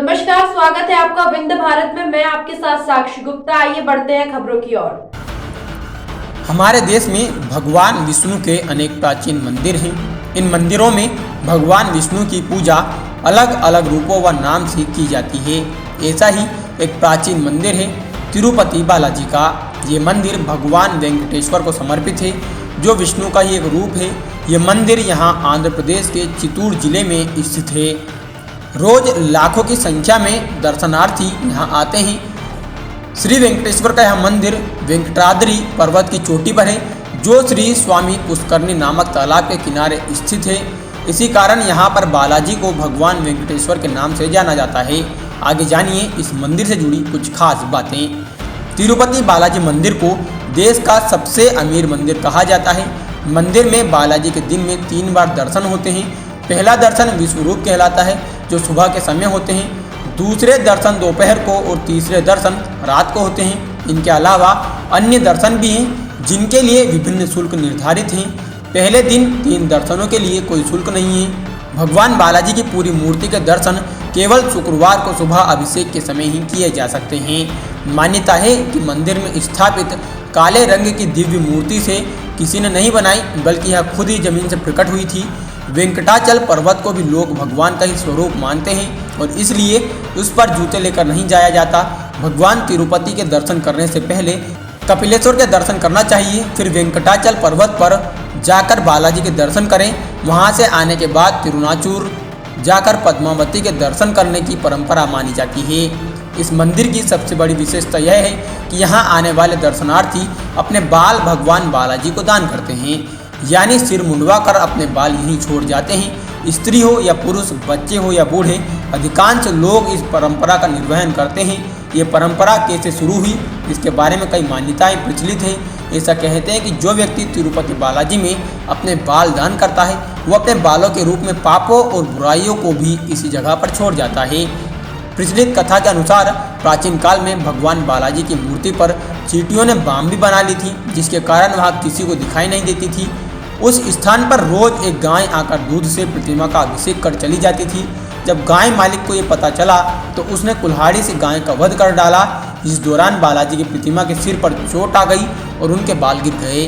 नमस्कार, स्वागत है आपका विंध्य भारत में। मैं आपके साथ साक्षी गुप्ता। आइए बढ़ते हैं खबरों की ओर। हमारे देश में भगवान विष्णु के अनेक प्राचीन मंदिर हैं। इन मंदिरों में भगवान विष्णु की पूजा अलग अलग रूपों व नाम से की जाती है। ऐसा ही एक प्राचीन मंदिर है तिरुपति बालाजी का। ये मंदिर भगवान वेंकटेश्वर को समर्पित है, जो विष्णु का ही एक रूप है। ये मंदिर यहाँ आंध्र प्रदेश के चित्तूर जिले में स्थित है। रोज लाखों की संख्या में दर्शनार्थी यहाँ आते हैं। श्री वेंकटेश्वर का यह मंदिर वेंकटाद्रि पर्वत की चोटी पर है, जो श्री स्वामी पुष्करनी नामक तालाब के किनारे स्थित है। इसी कारण यहाँ पर बालाजी को भगवान वेंकटेश्वर के नाम से जाना जाता है। आगे जानिए इस मंदिर से जुड़ी कुछ खास बातें। तिरुपति बालाजी मंदिर को देश का सबसे अमीर मंदिर कहा जाता है। मंदिर में बालाजी के दिन में 3 बार दर्शन होते हैं। पहला दर्शन विश्वरूप कहलाता है, जो सुबह के समय होते हैं। दूसरे दर्शन दोपहर को और तीसरे दर्शन रात को होते हैं। इनके अलावा अन्य दर्शन भी हैं, जिनके लिए विभिन्न शुल्क निर्धारित हैं। पहले दिन 3 दर्शनों के लिए कोई शुल्क नहीं है। भगवान बालाजी की पूरी मूर्ति के दर्शन केवल शुक्रवार को सुबह अभिषेक के समय ही किए जा सकते हैं। मान्यता है कि मंदिर में स्थापित काले रंग की दिव्य मूर्ति से किसी ने नहीं बनाई, बल्कि यह खुद ही जमीन से प्रकट हुई थी। वेंकटाचल पर्वत को भी लोग भगवान का ही स्वरूप मानते हैं और इसलिए उस पर जूते लेकर नहीं जाया जाता। भगवान तिरुपति के दर्शन करने से पहले कपिलेश्वर के दर्शन करना चाहिए, फिर वेंकटाचल पर्वत पर जाकर बालाजी के दर्शन करें। वहां से आने के बाद तिरुनाचूर जाकर पद्मावती के दर्शन करने की परंपरा मानी जाती है। इस मंदिर की सबसे बड़ी विशेषता यह है कि यहाँ आने वाले दर्शनार्थी अपने बाल भगवान बालाजी को दान करते हैं, यानी सिर मुंडवा कर अपने बाल यहीं छोड़ जाते हैं। स्त्री हो या पुरुष, बच्चे हो या बूढ़े, अधिकांश लोग इस परंपरा का निर्वहन करते हैं। ये परंपरा कैसे शुरू हुई, इसके बारे में कई मान्यताएं प्रचलित हैं। ऐसा कहते हैं कि जो व्यक्ति तिरुपति बालाजी में अपने बाल दान करता है, वो अपने बालों के रूप में पापों और बुराइयों को भी इसी जगह पर छोड़ जाता है। प्रचलित कथा के अनुसार प्राचीन काल में भगवान बालाजी की मूर्ति पर चींटियों ने बाम भी बना ली थी, जिसके कारण वहाँ किसी को दिखाई नहीं देती थी। उस स्थान पर रोज एक गाय आकर दूध से प्रतिमा का अभिषेक कर चली जाती थी। जब गाय मालिक को ये पता चला तो उसने कुल्हाड़ी से गाय का वध कर डाला। इस दौरान बालाजी की प्रतिमा के सिर पर चोट आ गई और उनके बाल गिर गए।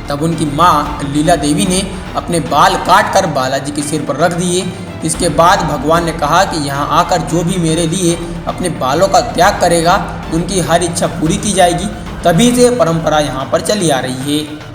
तब उनकी माँ लीला देवी ने अपने बाल काट कर बालाजी के सिर पर रख दिए। इसके बाद भगवान ने कहा कि यहाँ आकर जो भी मेरे लिए अपने बालों का त्याग करेगा, उनकी हर इच्छा पूरी की जाएगी। तभी से परंपरा यहाँ पर चली आ रही है।